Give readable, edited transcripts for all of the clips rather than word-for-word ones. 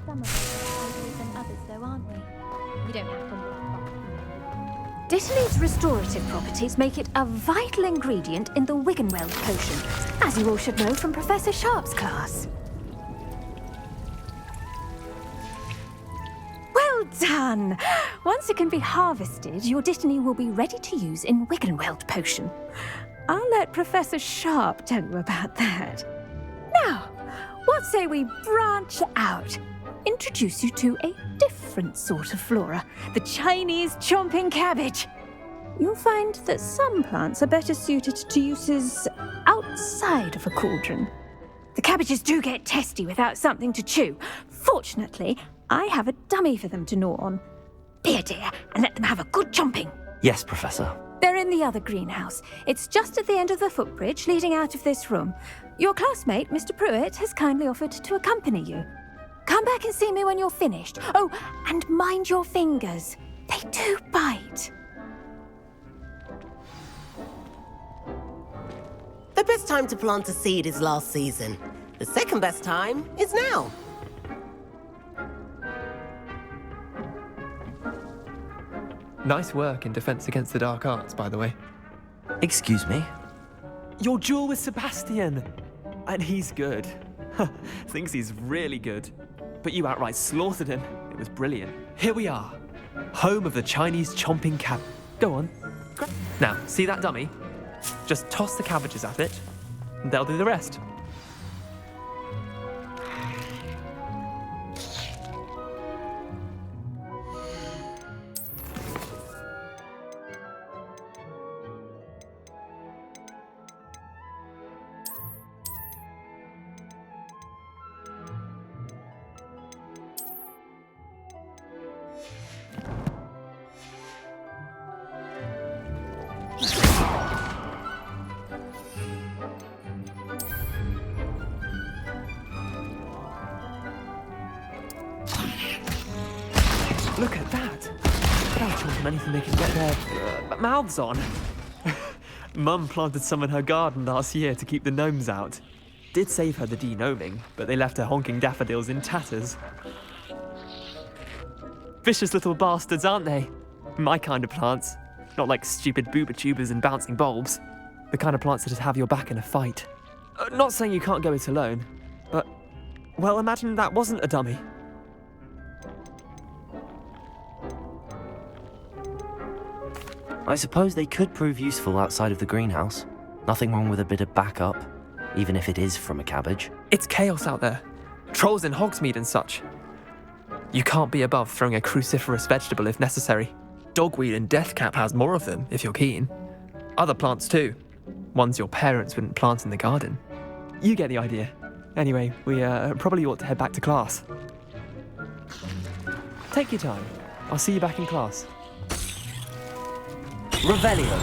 Some of us are older than others, though, aren't we? You don't have to look far. Dittany's restorative properties make it a vital ingredient in the Wiggenweld potion, as you all should know from Professor Sharp's class. Well done! Once it can be harvested, your Dittany will be ready to use in Wiggenweld potion. I'll let Professor Sharp tell you about that. Now, what say we branch out? Introduce you to a different sort of flora, the Chinese chomping cabbage. You'll find that some plants are better suited to uses outside of a cauldron. The cabbages do get testy without something to chew. Fortunately, I have a dummy for them to gnaw on. Be a dear and let them have a good chomping. Yes, Professor. They're in the other greenhouse. It's just at the end of the footbridge leading out of this room. Your classmate, Mr. Pruitt, has kindly offered to accompany you. Come back and see me when you're finished. Oh, and mind your fingers. They do bite. The best time to plant a seed is last season. The second best time is now. Nice work in Defense Against the Dark Arts, by the way. Excuse me? Your duel with Sebastian! And he's good. Thinks he's really good. But you outright slaughtered him. It was brilliant. Here we are. Home of the Chinese chomping cab. Go on. Now, see that dummy? Just toss the cabbages at it, and they'll do the rest. Look at that! They'll chomp anything they can get their mouths on. Mum planted some in her garden last year to keep the gnomes out. Did save her the de-gnoming, but they left her honking daffodils in tatters. Vicious little bastards, aren't they? My kind of plants. Not like stupid booba tubers and bouncing bulbs. The kind of plants that just have your back in a fight. Not saying you can't go it alone, but, well, imagine that wasn't a dummy. I suppose they could prove useful outside of the greenhouse. Nothing wrong with a bit of backup, even if it is from a cabbage. It's chaos out there. Trolls in Hogsmeade and such. You can't be above throwing a cruciferous vegetable if necessary. Dogweed and deathcap has more of them, if you're keen. Other plants too. Ones your parents wouldn't plant in the garden. You get the idea. Anyway, we probably ought to head back to class. Take your time. I'll see you back in class. Revelio.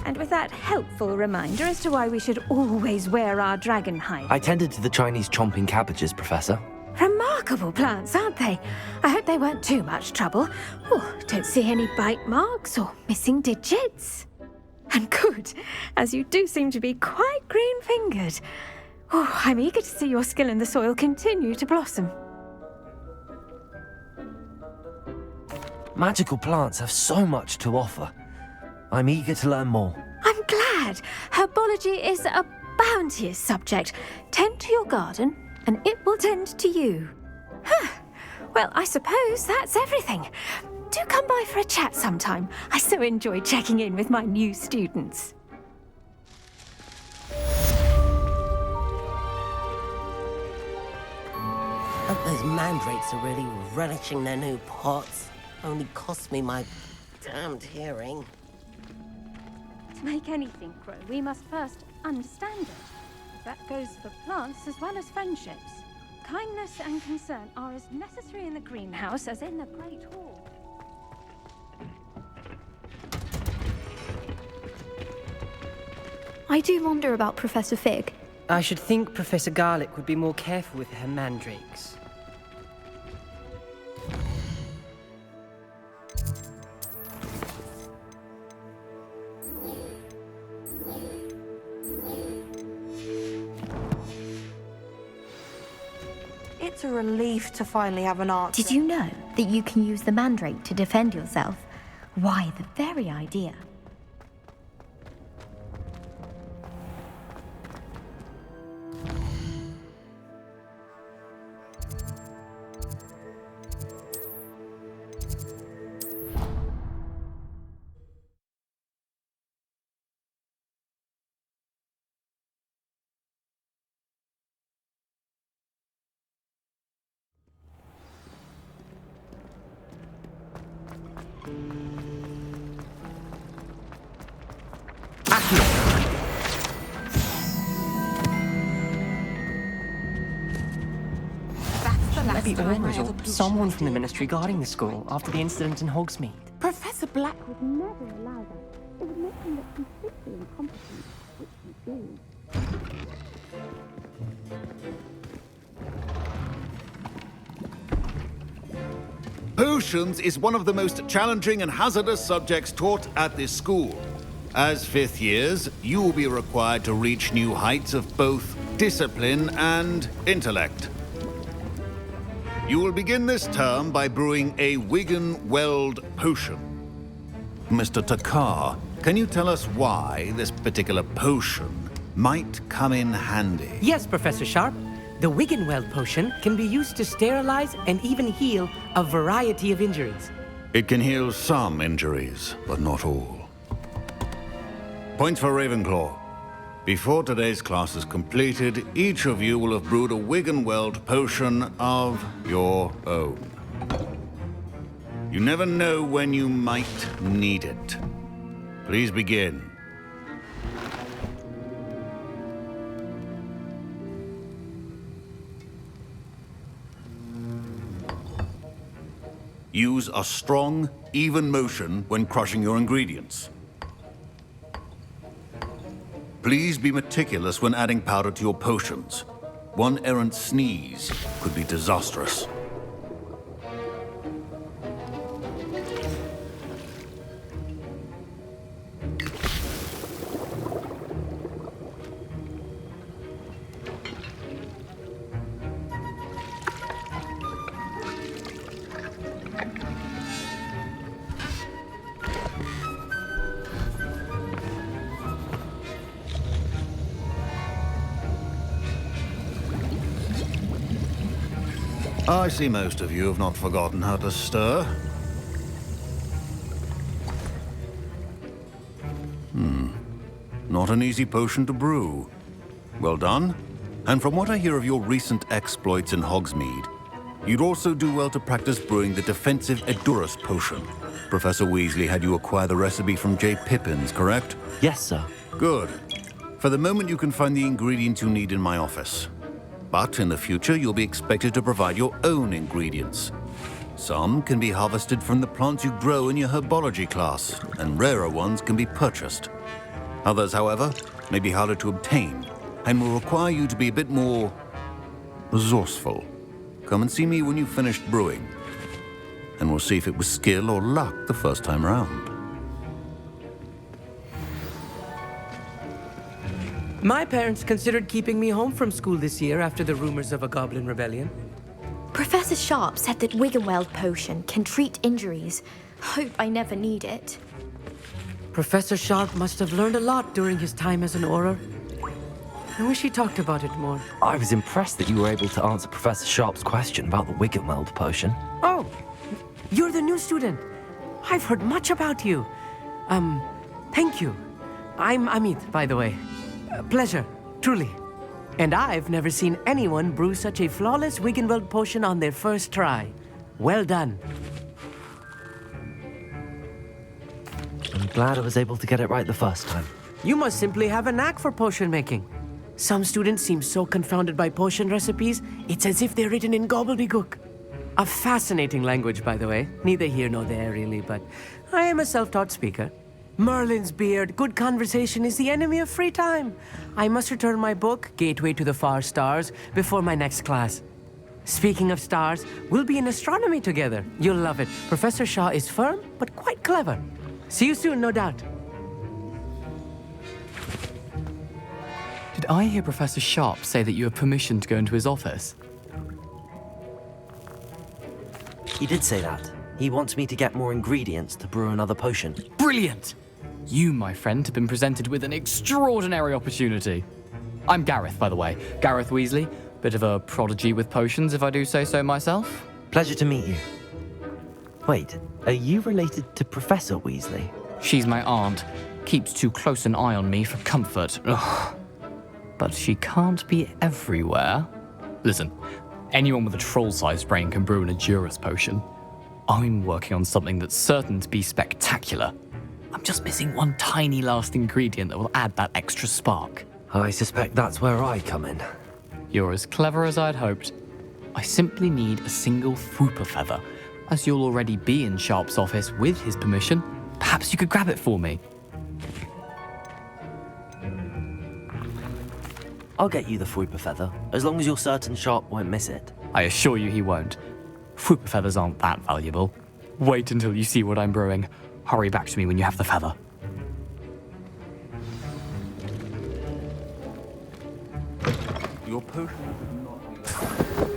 And with that helpful reminder as to why we should always wear our dragon hide. I tended to the Chinese chomping cabbages, Professor. Remarkable plants, aren't they? I hope they weren't too much trouble. Oh, don't see any bite marks or missing digits. And good, as you do seem to be quite green-fingered. Oh, I'm eager to see your skill in the soil continue to blossom. Magical plants have so much to offer. I'm eager to learn more. I'm glad. Herbology is a bounteous subject. Tend to your garden, and it will tend to you. Huh. Well, I suppose that's everything. Do come by for a chat sometime. I so enjoy checking in with my new students. Hope those mandrakes are really relishing their new pots. Only cost me my damned hearing. To make anything grow, we must first understand it. That goes for plants as well as friendships. Kindness and concern are as necessary in the greenhouse as in the Great Hall. I do wonder about Professor Fig. I should think Professor Garlick would be more careful with her mandrakes. It's a relief to finally have an answer. Did you know that you can use the mandrake to defend yourself? Why, the very idea. Maybe Aura's or someone from the Ministry guarding the school after the incident in Hogsmeade. Professor Black Would never allow that. It would make him look completely incompetent, which he is. Potions is one of the most challenging and hazardous subjects taught at this school. As fifth years, you will be required to reach new heights of both discipline and intellect. You will begin this term by brewing a Wigan Weld potion. Mr. Takar, can you tell us why this particular potion might come in handy? Yes, Professor Sharp. The Wiggenweld potion can be used to sterilize and even heal a variety of injuries. It can heal some injuries, but not all. Points for Ravenclaw. Before today's class is completed, each of you will have brewed a Wiggenweld potion of your own. You never know when you might need it. Please begin. Use a strong, even motion when crushing your ingredients. Please be meticulous when adding powder to your potions. One errant sneeze could be disastrous. I see most of you have not forgotten how to stir. Not an easy potion to brew. Well done. And from what I hear of your recent exploits in Hogsmeade, you'd also do well to practice brewing the defensive Edurus potion. Professor Weasley had you acquire the recipe from J. Pippins, correct? Yes, sir. Good. For the moment, you can find the ingredients you need in my office. But in the future, you'll be expected to provide your own ingredients. Some can be harvested from the plants you grow in your Herbology class, and rarer ones can be purchased. Others, however, may be harder to obtain, and will require you to be a bit more resourceful. Come and see me when you've finished brewing, and we'll see if it was skill or luck the first time round. My parents considered keeping me home from school this year after the rumors of a goblin rebellion. Professor Sharp said that Wiggenweld potion can treat injuries. Hope I never need it. Professor Sharp must have learned a lot during his time as an Auror. I wish he talked about it more. I was impressed that you were able to answer Professor Sharp's question about the Wiggenweld potion. Oh, you're the new student. I've heard much about you. Thank you. I'm Amit, by the way. Pleasure, truly. And I've never seen anyone brew such a flawless Wiggenweld potion on their first try. Well done. I'm glad I was able to get it right the first time. You must simply have a knack for potion making. Some students seem so confounded by potion recipes, it's as if they're written in gobbledygook. A fascinating language, by the way. Neither here nor there, really, but I am a self-taught speaker. Merlin's beard, good conversation is the enemy of free time. I must return my book, Gateway to the Far Stars, before my next class. Speaking of stars, we'll be in astronomy together. You'll love it. Professor Shaw is firm, but quite clever. See you soon, no doubt. Did I hear Professor Sharp say that you have permission to go into his office? He did say that. He wants me to get more ingredients to brew another potion. Brilliant! You, my friend, have been presented with an extraordinary opportunity. I'm Gareth, by the way. Gareth Weasley. Bit of a prodigy with potions, if I do say so myself. Pleasure to meet you. Wait, are you related to Professor Weasley? She's my aunt. Keeps too close an eye on me for comfort. Ugh. But she can't be everywhere. Listen, anyone with a troll-sized brain can brew an Edurus potion. I'm working on something that's certain to be spectacular. I'm just missing one tiny last ingredient that will add that extra spark. I suspect that's where I come in. You're as clever as I'd hoped. I simply need a single Fwooper feather. As you'll already be in Sharp's office with his permission, perhaps you could grab it for me. I'll get you the Fwooper feather, as long as you're certain Sharp won't miss it. I assure you he won't. Fwooper feathers aren't that valuable. Wait until you see what I'm brewing. Hurry back to me when you have the feather. Your potion would not be...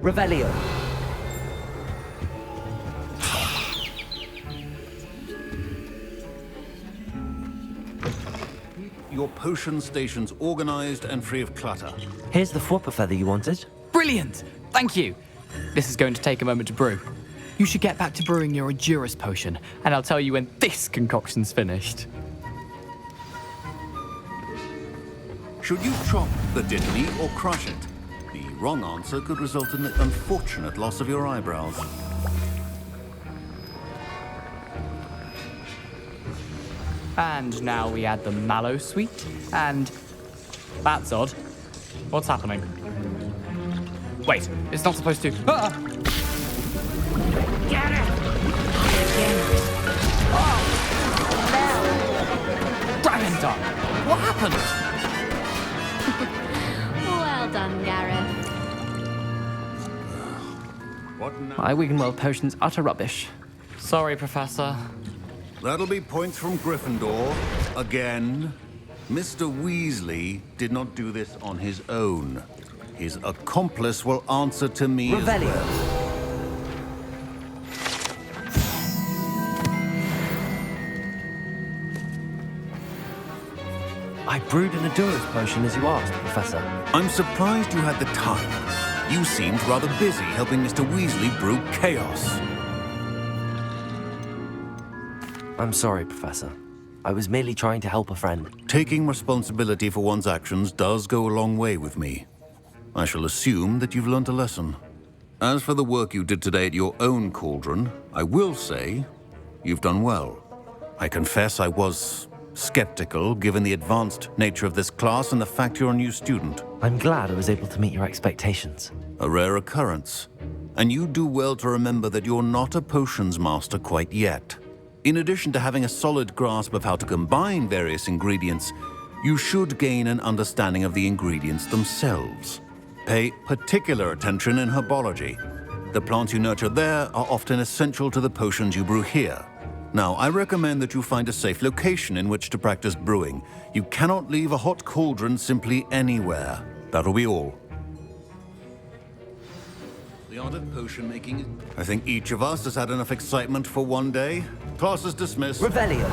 Revelio. Your potion stations organized and free of clutter. Here's the Fwooper feather you wanted. Brilliant! Thank you! This is going to take a moment to brew. You should get back to brewing your Edurus potion, and I'll tell you when this concoction's finished. Should you chop the dittany or crush it? The wrong answer could result in the unfortunate loss of your eyebrows. And now we add the mallow sweet, and... That's odd. What's happening? Wait, it's not supposed to... Ah! Get it! Dragon Dog! What happened? Well done, Gareth. What now? My Wiggenweld potion's utter rubbish. Sorry, Professor. That'll be points from Gryffindor. Again. Mr. Weasley did not do this on his own. His accomplice will answer to me as well. I brewed an Edurus potion as you asked, Professor. I'm surprised you had the time. You seemed rather busy helping Mr. Weasley brew chaos. I'm sorry, Professor. I was merely trying to help a friend. Taking responsibility for one's actions does go a long way with me. I shall assume that you've learnt a lesson. As for the work you did today at your own cauldron, I will say you've done well. I confess I was skeptical, given the advanced nature of this class and the fact you're a new student. I'm glad I was able to meet your expectations. A rare occurrence. And you do well to remember that you're not a potions master quite yet. In addition to having a solid grasp of how to combine various ingredients, you should gain an understanding of the ingredients themselves. Pay particular attention in herbology. The plants you nurture there are often essential to the potions you brew here. Now, I recommend that you find a safe location in which to practice brewing. You cannot leave a hot cauldron simply anywhere. That'll be all. The art of potion making. I think each of us has had enough excitement for one day. Class is dismissed. Revelio.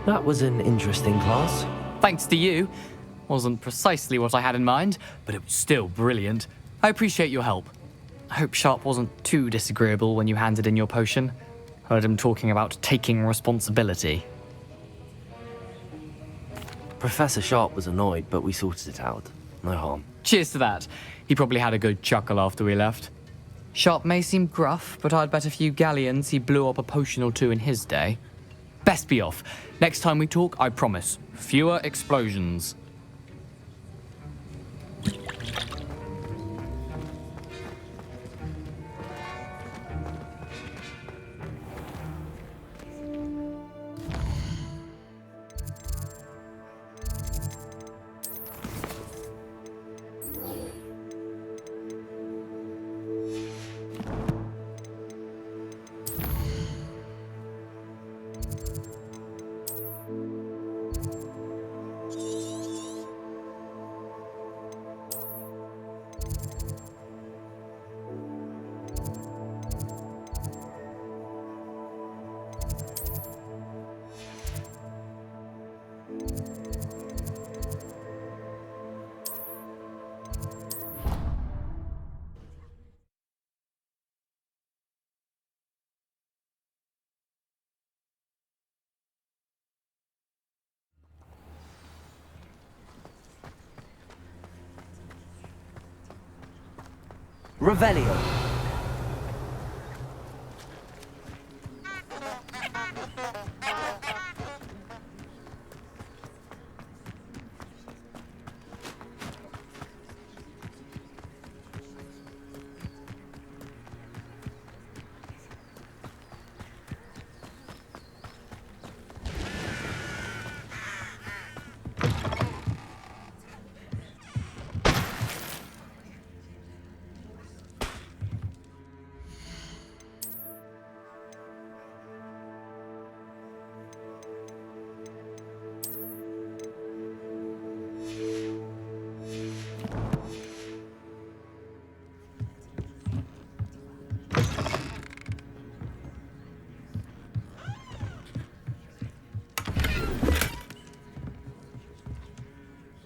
That was an interesting class. Thanks to you. Wasn't precisely what I had in mind, but it was still brilliant. I appreciate your help. I hope Sharp wasn't too disagreeable when you handed in your potion. Heard him talking about taking responsibility. Professor Sharp was annoyed, but we sorted it out. No harm. Cheers to that. He probably had a good chuckle after we left. Sharp may seem gruff, but I'd bet a few galleons he blew up a potion or two in his day. Best be off. Next time we talk, I promise. Fewer explosions. Revelio.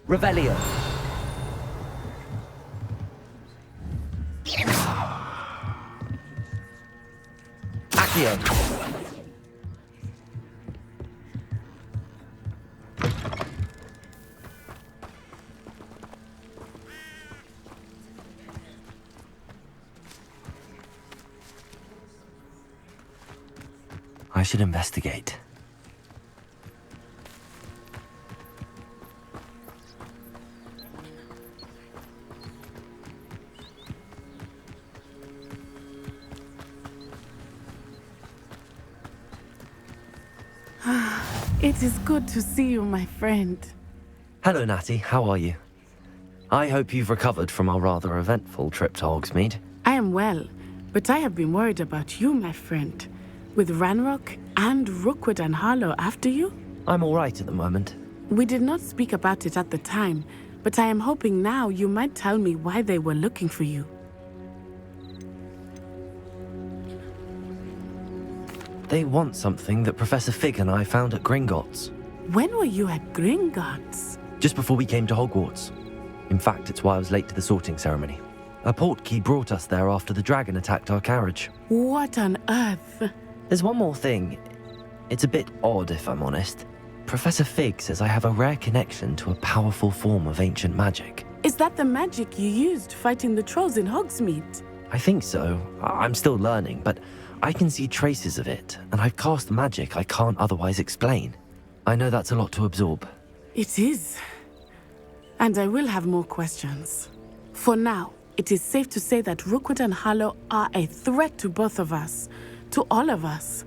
Revelio. Accio. I should investigate. It is good to see you, my friend. Hello, Natty. How are you? I hope you've recovered from our rather eventful trip to Hogsmeade. I am well, but I have been worried about you, my friend. With Ranrock and Rookwood and Harlow after you? I'm all right at the moment. We did not speak about it at the time, but I am hoping now you might tell me why they were looking for you. They want something that Professor Fig and I found at Gringotts. When were you at Gringotts? Just before we came to Hogwarts. In fact, it's why I was late to the sorting ceremony. A portkey brought us there after the dragon attacked our carriage. What on earth? There's one more thing. It's a bit odd, if I'm honest. Professor Fig says I have a rare connection to a powerful form of ancient magic. Is that the magic you used fighting the trolls in Hogsmeade? I think so. I'm still learning, but I can see traces of it, and I've cast magic I can't otherwise explain. I know that's a lot to absorb. It is. And I will have more questions. For now, it is safe to say that Rookwood and Harlow are a threat to both of us, to all of us,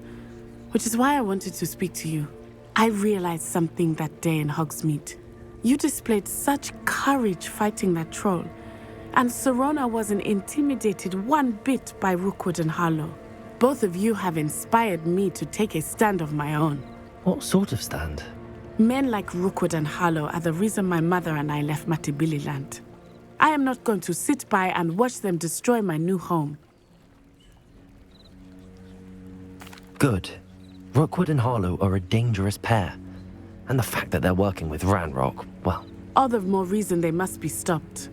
which is why I wanted to speak to you. I realized something that day in Hogsmeade. You displayed such courage fighting that troll, and Serona wasn't intimidated one bit by Rookwood and Harlow. Both of you have inspired me to take a stand of my own. What sort of stand? Men like Rookwood and Harlow are the reason my mother and I left Matibili Land. I am not going to sit by and watch them destroy my new home. Good. Rookwood and Harlow are a dangerous pair. And the fact that they're working with Ranrock, well, All the more reason they must be stopped.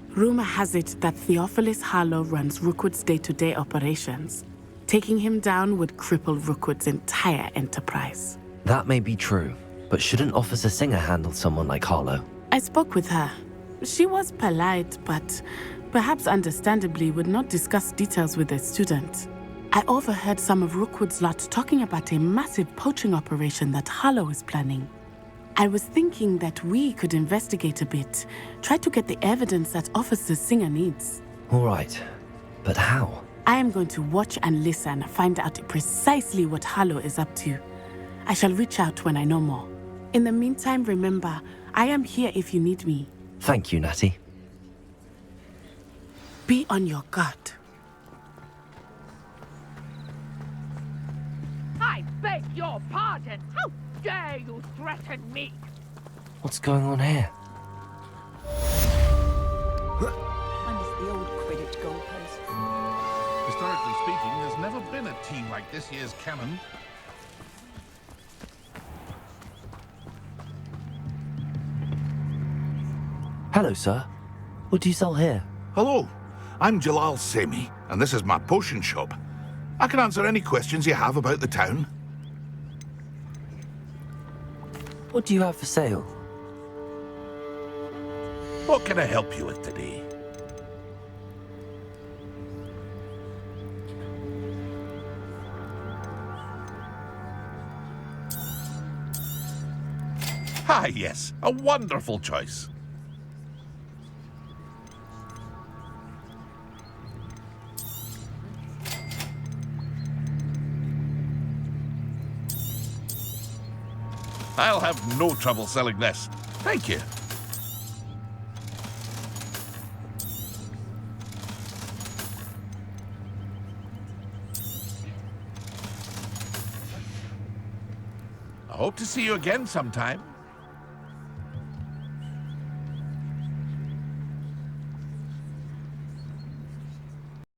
Rumor has it that Theophilus Harlow runs Rookwood's day-to-day operations. Taking him down would cripple Rookwood's entire enterprise. That may be true, but shouldn't Officer Singer handle someone like Harlow? I spoke with her. She was polite, but perhaps understandably would not discuss details with a student. I overheard some of Rookwood's lot talking about a massive poaching operation that Harlow is planning. I was thinking that we could investigate a bit, try to get the evidence that Officer Singer needs. All right, but how? I am going to watch and listen, find out precisely what Harlow is up to. I shall reach out when I know more. In the meantime, remember, I am here if you need me. Thank you, Natty. Be on your guard. I beg your pardon. How dare you threaten me? What's going on here? I miss the old Quidditch goalposts. Historically speaking, there's never been a team like this year's Canon. Hello, sir. What do you sell here? Hello, I'm Jalal Semi, and this is my potion shop. I can answer any questions you have about the town. What do you have for sale? What can I help you with today? Ah, yes, a wonderful choice. I'll have no trouble selling this. Thank you. I hope to see you again sometime.